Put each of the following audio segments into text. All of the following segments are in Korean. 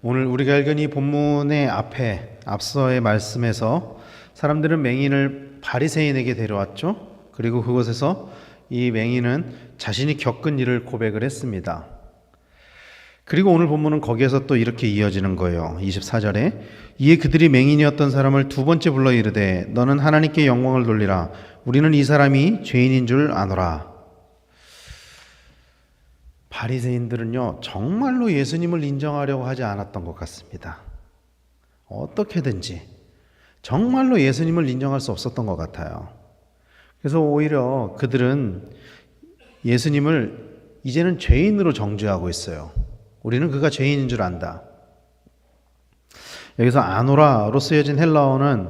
오늘 우리가 읽은 이 본문의 앞서의 말씀에서 사람들은 맹인을 바리새인에게 데려왔죠. 그리고 그곳에서 이 맹인은 자신이 겪은 일을 고백을 했습니다. 그리고 오늘 본문은 거기에서 또 이렇게 이어지는 거예요. 24절에 이에 그들이 맹인이었던 사람을 두 번째 불러 이르되 너는 하나님께 영광을 돌리라. 우리는 이 사람이 죄인인 줄 아노라. 바리새인들은요, 정말로 예수님을 인정하려고 하지 않았던 것 같습니다. 어떻게든지 정말로 예수님을 인정할 수 없었던 것 같아요. 그래서 오히려 그들은 예수님을 이제는 죄인으로 정죄하고 있어요. 우리는 그가 죄인인 줄 안다. 여기서 아노라로 쓰여진 헬라어는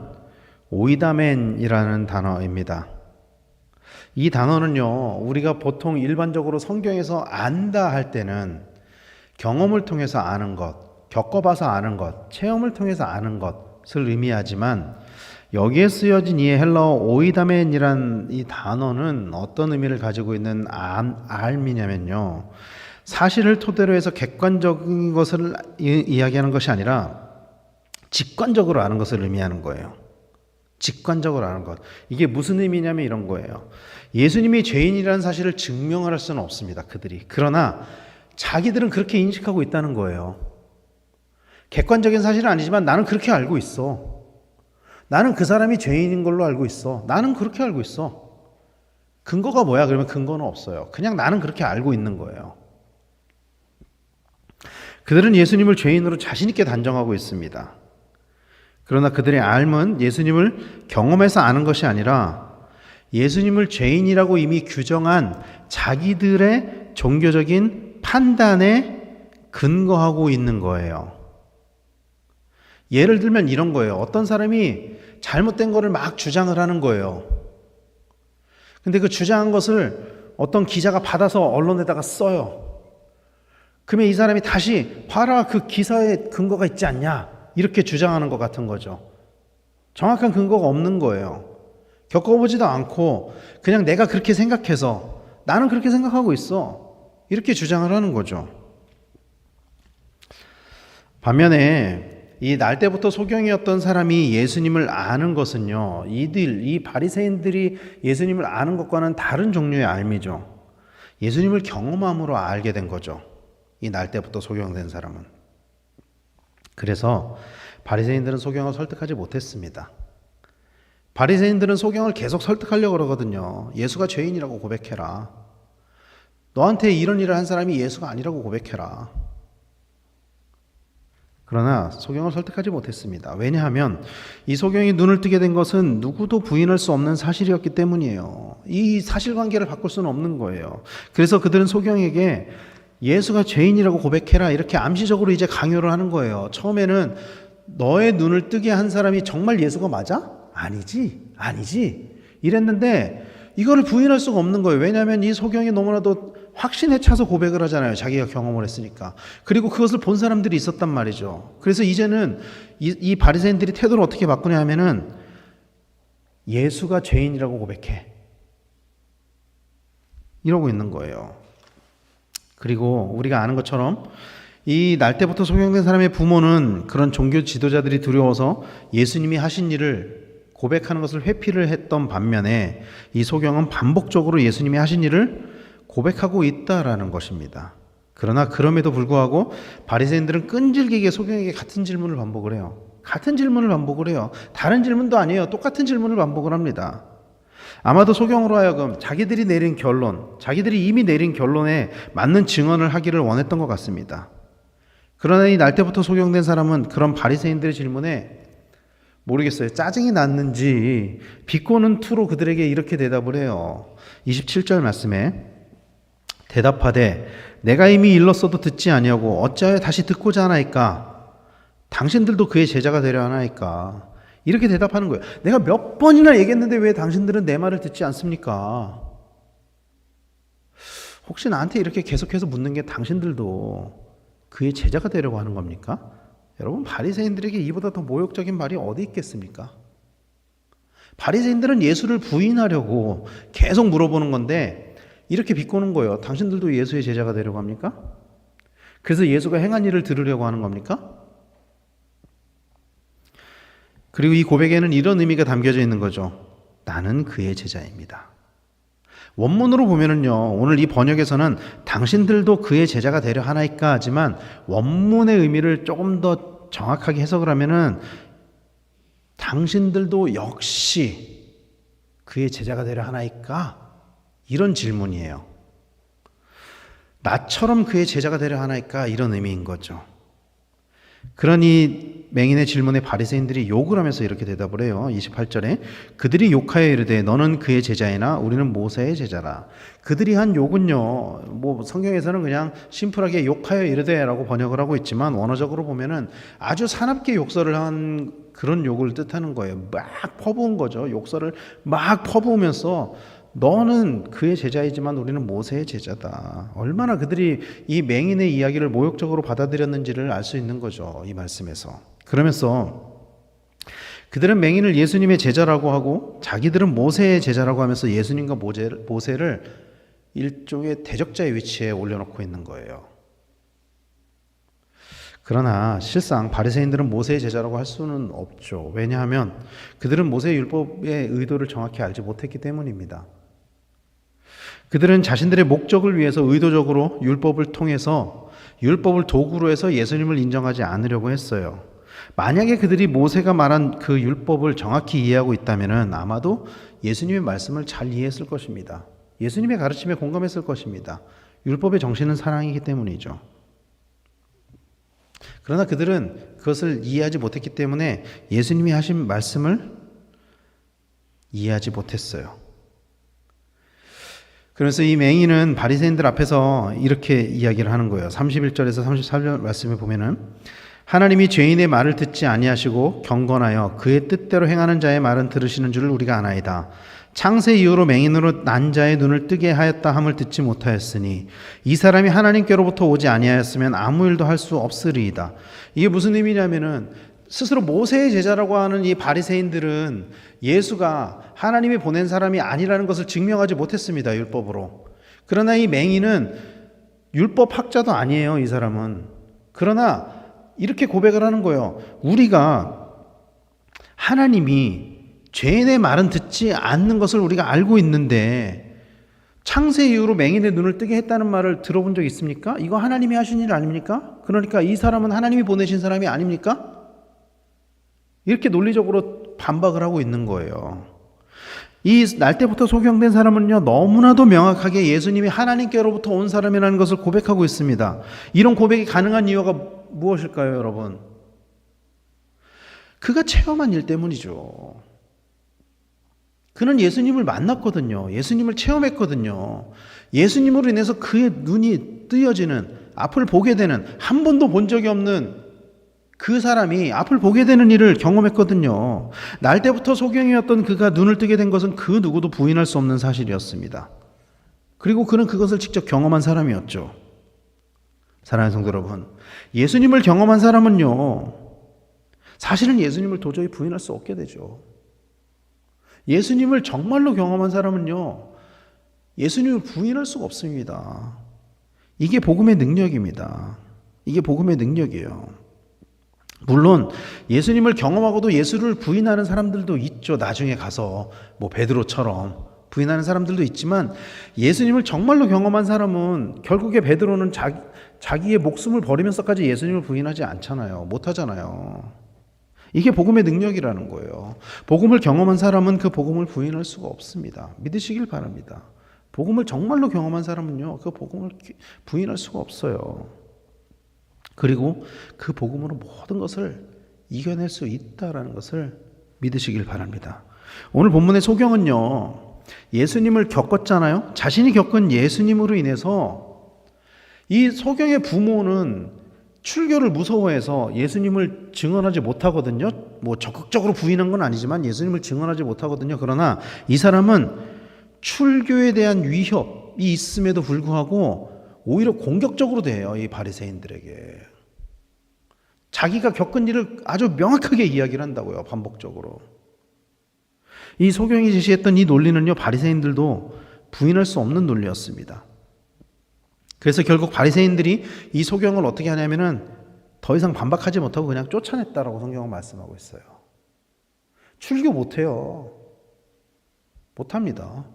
오이다멘이라는 단어입니다. 이 단어는요, 우리가 보통 일반적으로 성경에서 안다 할 때는 경험을 통해서 아는 것, 겪어봐서 아는 것, 체험을 통해서 아는 것을 의미하지만 여기에 쓰여진 이 헬라어 오이다멘이란 이 단어는 어떤 의미를 가지고 있는 알미냐면요, 사실을 토대로 해서 객관적인 것을 이야기하는 것이 아니라 직관적으로 아는 것을 의미하는 거예요. 직관적으로 아는 것. 이게 무슨 의미냐면 이런 거예요. 예수님이 죄인이라는 사실을 증명할 수는 없습니다. 그들이. 그러나 자기들은 그렇게 인식하고 있다는 거예요. 객관적인 사실은 아니지만 나는 그렇게 알고 있어. 나는 그 사람이 죄인인 걸로 알고 있어. 나는 그렇게 알고 있어. 근거가 뭐야? 그러면 근거는 없어요. 그냥 나는 그렇게 알고 있는 거예요. 그들은 예수님을 죄인으로 자신 있게 단정하고 있습니다. 그러나 그들의 알은 예수님을 경험해서 아는 것이 아니라 예수님을 죄인이라고 이미 규정한 자기들의 종교적인 판단에 근거하고 있는 거예요. 예를 들면 이런 거예요. 어떤 사람이 잘못된 거를 막 주장을 하는 거예요. 근데 그 주장한 것을 어떤 기자가 받아서 언론에다가 써요. 그러면 이 사람이 다시 봐라, 그 기사에 근거가 있지 않냐, 이렇게 주장하는 것 같은 거죠. 정확한 근거가 없는 거예요. 겪어보지도 않고 그냥 내가 그렇게 생각해서 나는 그렇게 생각하고 있어, 이렇게 주장을 하는 거죠. 반면에 이 날 때부터 소경이었던 사람이 예수님을 아는 것은요, 이 바리새인들이 예수님을 아는 것과는 다른 종류의 알미죠. 예수님을 경험함으로 알게 된 거죠. 이 날 때부터 소경된 사람은. 그래서 바리새인들은 소경을 설득하지 못했습니다. 바리새인들은 소경을 계속 설득하려고 그러거든요. 예수가 죄인이라고 고백해라. 너한테 이런 일을 한 사람이 예수가 아니라고 고백해라. 그러나 소경을 설득하지 못했습니다. 왜냐하면 이 소경이 눈을 뜨게 된 것은 누구도 부인할 수 없는 사실이었기 때문이에요. 이 사실관계를 바꿀 수는 없는 거예요. 그래서 그들은 소경에게 예수가 죄인이라고 고백해라, 이렇게 암시적으로 이제 강요를 하는 거예요. 처음에는 너의 눈을 뜨게 한 사람이 정말 예수가 맞아? 아니지 이랬는데 이거를 부인할 수가 없는 거예요. 왜냐하면 이 소경이 너무나도 확신에 차서 고백을 하잖아요. 자기가 경험을 했으니까. 그리고 그것을 본 사람들이 있었단 말이죠. 그래서 이제는 이 바리새인들이 태도를 어떻게 바꾸냐 하면은 예수가 죄인이라고 고백해, 이러고 있는 거예요. 그리고 우리가 아는 것처럼 이 날 때부터 소경된 사람의 부모는 그런 종교 지도자들이 두려워서 예수님이 하신 일을 고백하는 것을 회피를 했던 반면에 이 소경은 반복적으로 예수님이 하신 일을 고백하고 있다라는 것입니다. 그러나 그럼에도 불구하고 바리새인들은 끈질기게 소경에게 같은 질문을 반복을 해요. 다른 질문도 아니에요. 똑같은 질문을 반복을 합니다. 아마도 소경으로 하여금 자기들이 이미 내린 결론에 맞는 증언을 하기를 원했던 것 같습니다. 그러나 이 날 때부터 소경된 사람은 그런 바리새인들의 질문에 모르겠어요, 짜증이 났는지 비꼬는 투로 그들에게 이렇게 대답을 해요. 27절 말씀에 대답하되 내가 이미 일렀어도 듣지 아니하고 어찌하여 다시 듣고자 하나이까? 당신들도 그의 제자가 되려 하나이까? 이렇게 대답하는 거예요. 내가 몇 번이나 얘기했는데 왜 당신들은 내 말을 듣지 않습니까? 혹시 나한테 이렇게 계속해서 묻는 게 당신들도 그의 제자가 되려고 하는 겁니까? 여러분, 바리새인들에게 이보다 더 모욕적인 말이 어디 있겠습니까? 바리새인들은 예수를 부인하려고 계속 물어보는 건데 이렇게 비꼬는 거예요. 당신들도 예수의 제자가 되려고 합니까? 그래서 예수가 행한 일을 들으려고 하는 겁니까? 그리고 이 고백에는 이런 의미가 담겨져 있는 거죠. 나는 그의 제자입니다. 원문으로 보면은요, 오늘 이 번역에서는 당신들도 그의 제자가 되려 하나이까 하지만 원문의 의미를 조금 더 정확하게 해석을 하면은 당신들도 역시 그의 제자가 되려 하나이까? 이런 질문이에요. 나처럼 그의 제자가 되려 하나이까? 이런 의미인 거죠. 그러니 맹인의 질문에 바리새인들이 욕을 하면서 이렇게 대답을 해요. 28절에 그들이 욕하여 이르되 너는 그의 제자이나 우리는 모세의 제자라. 그들이 한 욕은요, 뭐 성경에서는 그냥 심플하게 욕하여 이르되라고 번역을 하고 있지만 원어적으로 보면은 아주 사납게 욕설을 한 그런 욕을 뜻하는 거예요. 막 퍼부은 거죠. 욕설을 막 퍼부으면서 너는 그의 제자이지만 우리는 모세의 제자다. 얼마나 그들이 이 맹인의 이야기를 모욕적으로 받아들였는지를 알 수 있는 거죠. 이 말씀에서. 그러면서 그들은 맹인을 예수님의 제자라고 하고 자기들은 모세의 제자라고 하면서 예수님과 모세를 일종의 대적자의 위치에 올려놓고 있는 거예요. 그러나 실상 바리새인들은 모세의 제자라고 할 수는 없죠. 왜냐하면 그들은 모세의 율법의 의도를 정확히 알지 못했기 때문입니다. 그들은 자신들의 목적을 위해서 의도적으로 율법을 통해서 율법을 도구로 해서 예수님을 인정하지 않으려고 했어요. 만약에 그들이 모세가 말한 그 율법을 정확히 이해하고 있다면 아마도 예수님의 말씀을 잘 이해했을 것입니다. 예수님의 가르침에 공감했을 것입니다. 율법의 정신은 사랑이기 때문이죠. 그러나 그들은 그것을 이해하지 못했기 때문에 예수님이 하신 말씀을 이해하지 못했어요. 그래서 이 맹인은 바리새인들 앞에서 이렇게 이야기를 하는 거예요. 31절에서 34절 말씀에 보면은 하나님이 죄인의 말을 듣지 아니하시고 경건하여 그의 뜻대로 행하는 자의 말은 들으시는 줄을 우리가 아나이다. 창세 이후로 맹인으로 난 자의 눈을 뜨게 하였다 함을 듣지 못하였으니 이 사람이 하나님께로부터 오지 아니하였으면 아무 일도 할 수 없으리이다. 이게 무슨 의미냐면은 스스로 모세의 제자라고 하는 이 바리새인들은 예수가 하나님이 보낸 사람이 아니라는 것을 증명하지 못했습니다. 율법으로. 그러나 이 맹인은 율법 학자도 아니에요. 이 사람은. 그러나 이렇게 고백을 하는 거예요. 우리가 하나님이 죄인의 말은 듣지 않는 것을 우리가 알고 있는데 창세 이후로 맹인의 눈을 뜨게 했다는 말을 들어본 적 있습니까? 이거 하나님이 하신 일 아닙니까? 그러니까 이 사람은 하나님이 보내신 사람이 아닙니까? 이렇게 논리적으로 반박을 하고 있는 거예요. 이 날 때부터 소경된 사람은요, 너무나도 명확하게 예수님이 하나님께로부터 온 사람이라는 것을 고백하고 있습니다. 이런 고백이 가능한 이유가 무엇일까요, 여러분? 그가 체험한 일 때문이죠. 그는 예수님을 만났거든요. 예수님을 체험했거든요. 예수님으로 인해서 그의 눈이 뜨여지는, 앞을 보게 되는, 한 번도 본 적이 없는 그 사람이 앞을 보게 되는 일을 경험했거든요. 날 때부터 소경이었던 그가 눈을 뜨게 된 것은 그 누구도 부인할 수 없는 사실이었습니다. 그리고 그는 그것을 직접 경험한 사람이었죠. 사랑하는 성도 여러분, 예수님을 경험한 사람은요, 사실은 예수님을 도저히 부인할 수 없게 되죠. 예수님을 정말로 경험한 사람은요, 예수님을 부인할 수가 없습니다. 이게 복음의 능력입니다. 이게 복음의 능력이에요. 물론 예수님을 경험하고도 예수를 부인하는 사람들도 있죠. 나중에 가서 뭐 베드로처럼 부인하는 사람들도 있지만 예수님을 정말로 경험한 사람은 결국에 베드로는 자기의 목숨을 버리면서까지 예수님을 부인하지 않잖아요. 못하잖아요. 이게 복음의 능력이라는 거예요. 복음을 경험한 사람은 그 복음을 부인할 수가 없습니다. 믿으시길 바랍니다. 복음을 정말로 경험한 사람은요, 그 복음을 부인할 수가 없어요. 그리고 그 복음으로 모든 것을 이겨낼 수 있다라는 것을 믿으시길 바랍니다. 오늘 본문의 소경은요, 예수님을 겪었잖아요. 자신이 겪은 예수님으로 인해서 이 소경의 부모는 출교를 무서워해서 예수님을 증언하지 못하거든요. 뭐 적극적으로 부인한 건 아니지만 예수님을 증언하지 못하거든요. 그러나 이 사람은 출교에 대한 위협이 있음에도 불구하고 오히려 공격적으로 대해요. 이 바리새인들에게. 자기가 겪은 일을 아주 명확하게 이야기를 한다고요. 반복적으로. 이 소경이 제시했던 이 논리는요, 바리새인들도 부인할 수 없는 논리였습니다. 그래서 결국 바리새인들이 이 소경을 어떻게 하냐면은 더 이상 반박하지 못하고 그냥 쫓아냈다라고 성경은 말씀하고 있어요. 출교 못해요. 못합니다.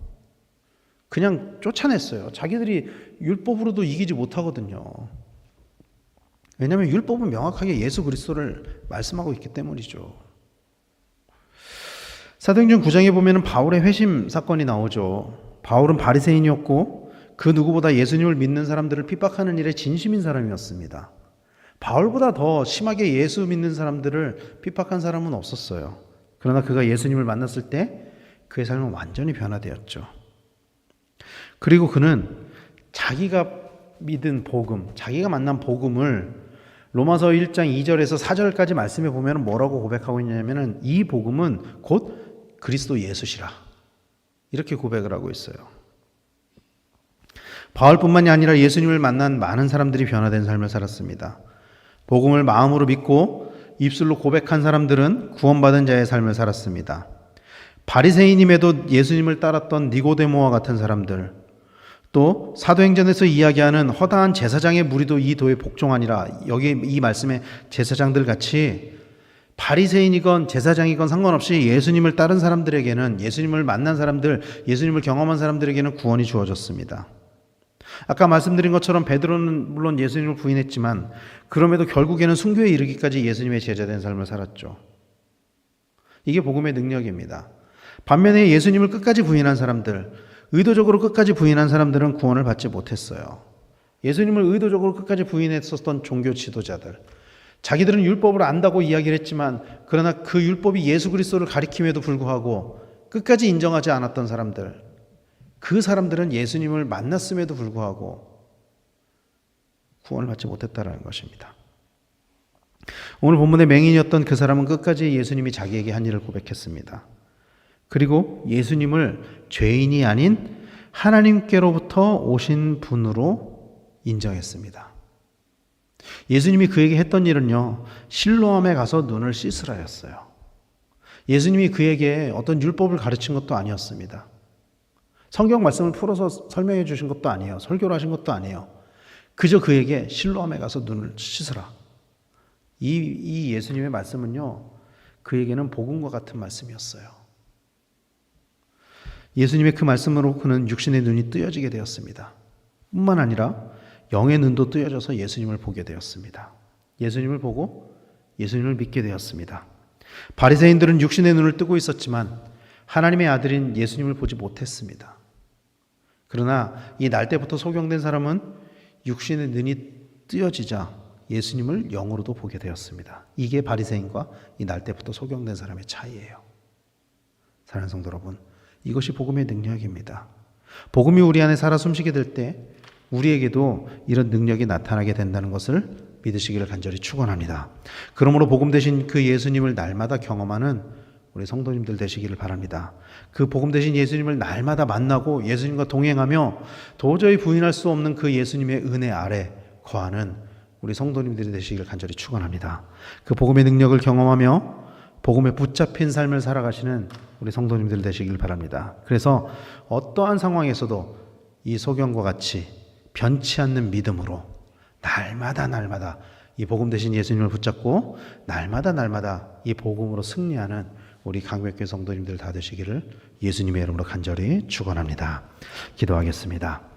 그냥 쫓아냈어요. 자기들이 율법으로도 이기지 못하거든요. 왜냐하면 율법은 명확하게 예수 그리스도를 말씀하고 있기 때문이죠. 사도행전 9장에 보면 바울의 회심 사건이 나오죠. 바울은 바리새인이었고 그 누구보다 예수님을 믿는 사람들을 핍박하는 일에 진심인 사람이었습니다. 바울보다 더 심하게 예수 믿는 사람들을 핍박한 사람은 없었어요. 그러나 그가 예수님을 만났을 때 그의 삶은 완전히 변화되었죠. 그리고 그는 자기가 믿은 복음, 자기가 만난 복음을 로마서 1장 2절에서 4절까지 말씀해 보면 뭐라고 고백하고 있냐면 이 복음은 곧 그리스도 예수시라. 이렇게 고백을 하고 있어요. 바울뿐만이 아니라 예수님을 만난 많은 사람들이 변화된 삶을 살았습니다. 복음을 마음으로 믿고 입술로 고백한 사람들은 구원받은 자의 삶을 살았습니다. 바리새인임에도 예수님을 따랐던 니고데모와 같은 사람들, 또 사도행전에서 이야기하는 허다한 제사장의 무리도 이 도에 복종하니라. 여기 이 말씀에 제사장들 같이 바리새인이건 제사장이건 상관없이 예수님을 따른 사람들에게는, 예수님을 만난 사람들, 예수님을 경험한 사람들에게는 구원이 주어졌습니다. 아까 말씀드린 것처럼 베드로는 물론 예수님을 부인했지만 그럼에도 결국에는 순교에 이르기까지 예수님의 제자된 삶을 살았죠. 이게 복음의 능력입니다. 반면에 예수님을 끝까지 부인한 사람들, 의도적으로 끝까지 부인한 사람들은 구원을 받지 못했어요. 예수님을 의도적으로 끝까지 부인했었던 종교 지도자들, 자기들은 율법을 안다고 이야기를 했지만 그러나 그 율법이 예수 그리스도를 가리킴에도 불구하고 끝까지 인정하지 않았던 사람들, 그 사람들은 예수님을 만났음에도 불구하고 구원을 받지 못했다라는 것입니다. 오늘 본문의 맹인이었던 그 사람은 끝까지 예수님이 자기에게 한 일을 고백했습니다. 그리고 예수님을 죄인이 아닌 하나님께로부터 오신 분으로 인정했습니다. 예수님이 그에게 했던 일은요, 실로암에 가서 눈을 씻으라였어요. 예수님이 그에게 어떤 율법을 가르친 것도 아니었습니다. 성경 말씀을 풀어서 설명해 주신 것도 아니에요. 설교를 하신 것도 아니에요. 그저 그에게 실로암에 가서 눈을 씻으라. 이 예수님의 말씀은요, 그에게는 복음과 같은 말씀이었어요. 예수님의 그 말씀으로 그는 육신의 눈이 뜨여지게 되었습니다. 뿐만 아니라 영의 눈도 뜨여져서 예수님을 보게 되었습니다. 예수님을 보고 예수님을 믿게 되었습니다. 바리새인들은 육신의 눈을 뜨고 있었지만 하나님의 아들인 예수님을 보지 못했습니다. 그러나 이 날 때부터 소경된 사람은 육신의 눈이 뜨여지자 예수님을 영으로도 보게 되었습니다. 이게 바리새인과 이 날 때부터 소경된 사람의 차이예요. 사랑하는 성도 여러분, 이것이 복음의 능력입니다. 복음이 우리 안에 살아 숨쉬게 될 때 우리에게도 이런 능력이 나타나게 된다는 것을 믿으시기를 간절히 축원합니다. 그러므로 복음 되신 그 예수님을 날마다 경험하는 우리 성도님들 되시기를 바랍니다. 그 복음 되신 예수님을 날마다 만나고 예수님과 동행하며 도저히 부인할 수 없는 그 예수님의 은혜 아래 거하는 우리 성도님들이 되시기를 간절히 축원합니다. 그 복음의 능력을 경험하며 복음에 붙잡힌 삶을 살아가시는 우리 성도님들 되시길 바랍니다. 그래서 어떠한 상황에서도 이 소경과 같이 변치 않는 믿음으로 날마다 이 복음 되신 예수님을 붙잡고 날마다 이 복음으로 승리하는 우리 강백교회 성도님들 다 되시기를 예수님의 이름으로 간절히 축원합니다. 기도하겠습니다.